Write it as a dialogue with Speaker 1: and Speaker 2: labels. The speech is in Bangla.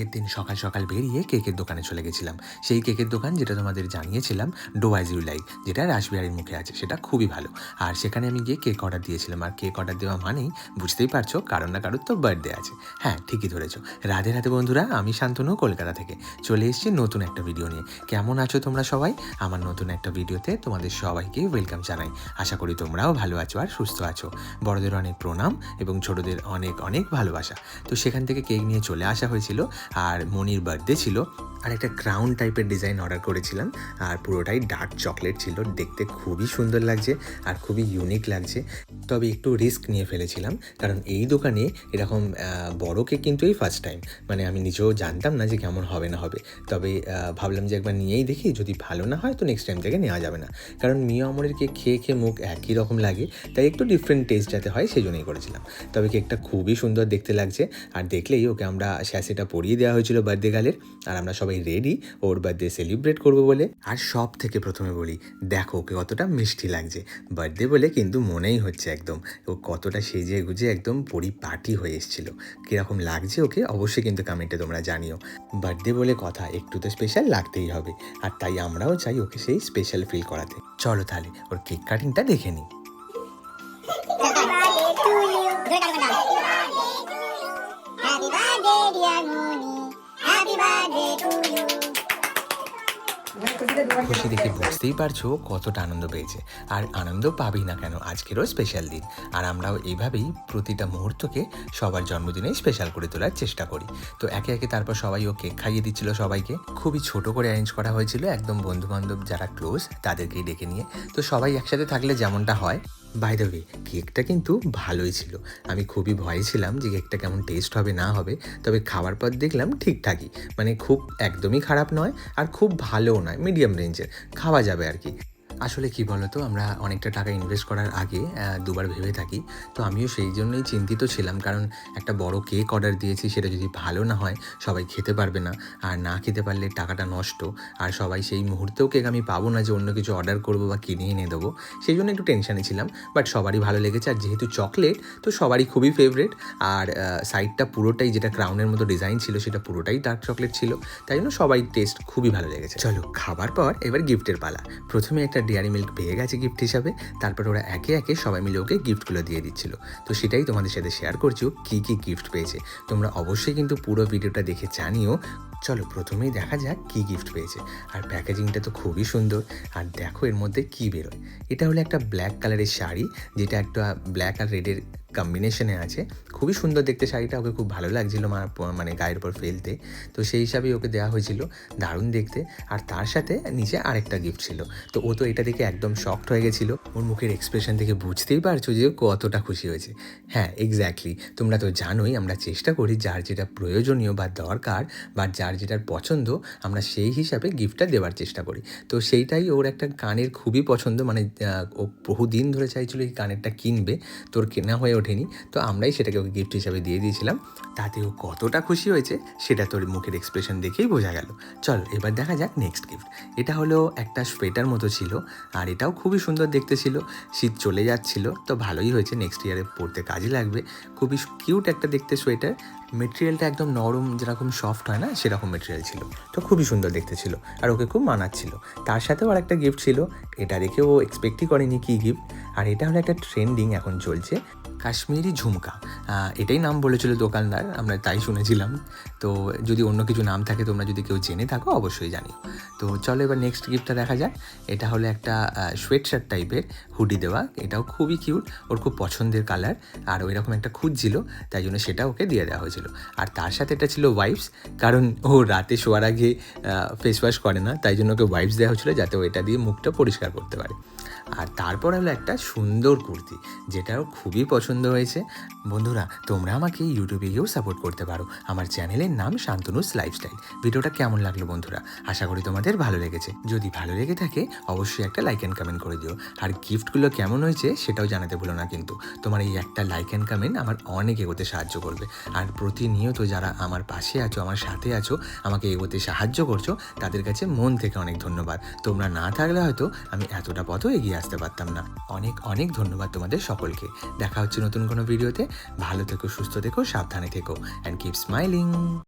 Speaker 1: আগের দিন সকাল সকাল বেরিয়ে কেকের দোকানে চলে গেছিলাম। সেই কেকের দোকান যেটা তোমাদের জানিয়েছিলাম, ডো অ্যাজ ইউ লাইক, যেটা রাসবিহারীর মুখে আছে, সেটা খুবই ভালো। আর সেখানে আমি গিয়ে কেক অর্ডার দিয়েছিলাম। আর কেক অর্ডার দেওয়া মানেই বুঝতেই পারছো কারোর না কারোর তো বার্থডে আছে। হ্যাঁ, ঠিকই ধরেছো। রাধে রাধে বন্ধুরা, আমি শান্তনু কলকাতা থেকে চলে এসেছি নতুন একটা ভিডিও নিয়ে। কেমন আছো তোমরা সবাই? আমার নতুন একটা ভিডিওতে তোমাদের সবাইকে ওয়েলকাম জানাই। আশা করি তোমরাও ভালো আছো আর সুস্থ আছো। বড়দের অনেক প্রণাম এবং ছোটদের অনেক অনেক ভালোবাসা। তো সেখান থেকে কেক নিয়ে চলে আসা হয়েছিল। আর মনির বার্থডে ছিল। আর একটা ক্রাউন টাইপের ডিজাইন অর্ডার করেছিলাম। আর পুরোটাই ডার্ক চকলেট ছিল। দেখতে খুবই সুন্দর লাগছে আর খুবই ইউনিক লাগছে। তবে একটু রিস্ক নিয়ে ফেলেছিলাম, কারণ এই দোকানে এরকম বড় কেক কিন্তু এই ফার্স্ট টাইম। মানে আমি নিজেও জানতাম না যে কেমন হবে না হবে। তবে ভাবলাম যে একবার নিয়েই দেখি, যদি ভালো না হয় তো নেক্সট টাইম থেকে নেওয়া যাবে না। কারণ মিয়া আমরের কেক খেয়ে খেয়ে মুখ একই রকম লাগে, তাই একটু ডিফারেন্ট টেস্ট যাতে হয় সেই জন্যই করেছিলাম। তবে কেকটা খুবই সুন্দর দেখতে লাগছে। আর দেখলেই ওকে আমরা স্যাসেটা পরিয়ে দেওয়া হয়েছিল বার্থডে গার্লের। আর আমরা সবাই রেডি ওর বার্থডে সেলিব্রেট করবো বলে। আর সব থেকে প্রথমে বলি, দেখো ওকে কতটা মিষ্টি লাগছে। বার্থডে বলে কিন্তু মনেই হচ্ছে একদম ও কতটা সেজে গুজে একদম পরিপাটি হয়ে এসেছিল। কীরকম লাগছে ওকে অবশ্যই কিন্তু কমেন্টে তোমরা জানিও। বার্থডে বলে কথা, একটু তো স্পেশাল লাগতেই হবে। আর তাই আমরাও চাই ওকে সেই স্পেশাল ফিল করাতে। চলো তাহলে ওর কেক কাটিংটা দেখে নিই। খুশি দেখে বুঝতেই পারছো কতটা আনন্দ পেয়েছে। আর আনন্দ পাবেই না কেন, আজকেরও স্পেশাল দিন। আর আমরাও এইভাবেই প্রতিটা মুহূর্তকে সবার জন্মদিনেই স্পেশাল করে তোলার চেষ্টা করি। তো একে একে তারপর সবাই ও কেক খাইয়ে দিচ্ছিল সবাইকে। খুবই ছোট করে অ্যারেঞ্জ করা হয়েছিল, একদম বন্ধুবান্ধব যারা ক্লোজ তাদেরকেই ডেকে নিয়ে। তো সবাই একসাথে থাকলে যেমনটা হয়। বাই দ্য ওয়ে, কেকটা কিন্তু ভালোই ছিল। আমি খুবই ভয়ে ছিলাম যে কেকটা কেমন টেস্ট হবে না হবে। তবে খাওয়ার পর দেখলাম ঠিকঠাকই, মানে খুব একদমই খারাপ নয় আর খুব ভালোও নয়, মিডিয়াম রেঞ্জের, খাওয়া যাবে আর কি। আসলে কি বলতো, আমরা অনেকটা টাকা ইনভেস্ট করার আগে দুবার ভেবে থাকি। তো আমিও সেই জন্যই চিন্তিত ছিলাম, কারণ একটা বড় কেক অর্ডার দিয়েছি, সেটা যদি ভালো না হয় সবাই খেতে পারবে না। আর না খেতে পারলে টাকাটা নষ্ট। আর সবাই সেই মুহূর্তেও কেক আমি পাবো না যে অন্য কিছু অর্ডার করবো বা কিনে এনে দেবো। সেই জন্য একটু টেনশানে ছিলাম। বাট সবারই ভালো লেগেছে। আর যেহেতু চকলেট, তো সবারই খুবই ফেভারিট। আর সাইডটা পুরোটাই যেটা ক্রাউনের মতো ডিজাইন ছিল, সেটা পুরোটাই ডার্ক চকলেট ছিল। তাই জন্য সবাই টেস্ট খুবই ভালো লেগেছে। চলো, খাবার পর এবার গিফটের পালা। প্রথমে একটা ডেয়ারি মিল্ক পেয়ে গেছে গিফট হিসাবে। তারপর ওরা একে একে সবাই মিলে ওকে গিফটগুলো দিয়ে দিচ্ছিল। তো সেটাই তোমাদের সাথে শেয়ার করছি ও কী কী গিফট পেয়েছে। তোমরা অবশ্যই কিন্তু পুরো ভিডিওটা দেখে জানিও। চলো প্রথমেই দেখা যাক কী গিফট পেয়েছে। আর প্যাকেজিংটা তো খুবই সুন্দর। আর দেখো এর মধ্যে কী বেরোয়। এটা হলো একটা ব্ল্যাক কালারের শাড়ি, যেটা একটা ব্ল্যাক আর রেডের কম্বিনেশনে আছে। খুবই সুন্দর দেখতে শাড়িটা, ওকে খুব ভালো লাগছিলো মানে গায়ের উপর ফেলতে। তো সেই হিসাবেই ওকে দেওয়া হয়েছিল। দারুণ দেখতে। আর তার সাথে নিচে আরেকটা গিফট ছিল। তো ও তো এটা দেখে একদম শকড হয়ে গেছিলো। ওর মুখের এক্সপ্রেশন দেখে বুঝতেই পারছো যে কতটা খুশি হয়েছে। হ্যাঁ, এক্স্যাক্টলি। তোমরা তো জানোই আমরা চেষ্টা করি যার যেটা প্রয়োজনীয় বা দরকার বা যার যেটার পছন্দ, আমরা সেই হিসাবে গিফটটা দেওয়ার চেষ্টা করি। তো সেইটাই ওর একটা কানের খুবই পছন্দ, মানে ও বহুদিন ধরে চাইছিল এই কানেরটা কিনবে, তোর কেনা হয়ে ওঠেনি। তো আমরাই সেটাকে ওকে গিফট হিসাবে দিয়ে দিয়েছিলাম। তাতে ও কতটা খুশি হয়েছে সেটা তোর মুখের এক্সপ্রেশন দেখেই বোঝা গেল। চল এবার দেখা যাক নেক্সট গিফট। এটা হলো একটা সোয়েটার মতো ছিল। আর এটাও খুবই সুন্দর দেখতে ছিল। শীত চলে যাচ্ছিল, তো ভালোই হয়েছে, নেক্সট ইয়ারে পরতে কাজে লাগবে। খুবই কিউট একটা দেখতে সোয়েটার। মেটেরিয়ালটা একদম নরম, যেরকম সফট হয় না সেরকম মেটেরিয়াল ছিল। তো খুবই সুন্দর দেখতে ছিল আর ওকে খুব মানাচ্ছিল। তার সাথেও আর একটা গিফট ছিল, এটা দেখে ও এক্সপেক্টই করেনি কী গিফট। আর এটা হলো একটা ট্রেন্ডিং এখন চলছে কাশ্মীরি ঝুমকা। এটাই নাম বলেছিল দোকানদার, আমরা তাই শুনেছিলাম। তো যদি অন্য কিছু নাম থাকে, তোমরা যদি কেউ জেনে থাকো অবশ্যই জানিও। তো চলো এবার নেক্সট গিফটটা দেখা যাক। এটা হলো একটা সোয়েট শার্ট টাইপের হুডি দেওয়া। এটাও খুবই কিউট, ওর খুব পছন্দের কালার। আর ওই রকম একটা খুঁজছিল, তাই জন্য সেটা ওকে দিয়ে দেওয়া হয়েছিল। আর তার সাথে এটা ছিল ওয়াইপস, কারণ ও রাতে শোয়ার আগে ফেস ওয়াশ করে না, তাই জন্য ওকে ওয়াইপস দেওয়া হয়েছিলো যাতে ও এটা দিয়ে মুখটা পরিষ্কার করতে পারে। আর তারপর হলো একটা সুন্দর কুর্তি, যেটাও খুবই পছন্দ হয়েছে। বন্ধুরা, তোমরা আমাকে ইউটিউবে গিয়েও সাপোর্ট করতে পারো। আমার চ্যানেলের নাম শান্তনুস লাইফস্টাইল। ভিডিওটা কেমন লাগলো বন্ধুরা? আশা করি তোমাদের ভালো লেগেছে। যদি ভালো লেগে থাকে অবশ্যই একটা লাইক অ্যান্ড কমেন্ট করে দিও। আর গিফটগুলো কেমন হয়েছে সেটাও জানাতে ভুলো না কিন্তু। তোমার এই একটা লাইক অ্যান্ড কমেন্ট আমার অনেক এগোতে সাহায্য করবে। আর প্রতিনিয়ত যারা আমার পাশে আছো, আমার সাথে আছো, আমাকে এগোতে সাহায্য করছো, তাদের কাছে মন থেকে অনেক ধন্যবাদ। তোমরা না থাকলে হয়তো আমি এতটা পথও এগিয়ে আসতে পারতাম না। অনেক অনেক ধন্যবাদ তোমাদের সকলকে। দেখা হচ্ছে নতুন কোনো ভিডিওতে। ভালো থেকো, সুস্থ থেকো, সাবধানে থেকো, অ্যান্ড কিপ স্মাইলিং।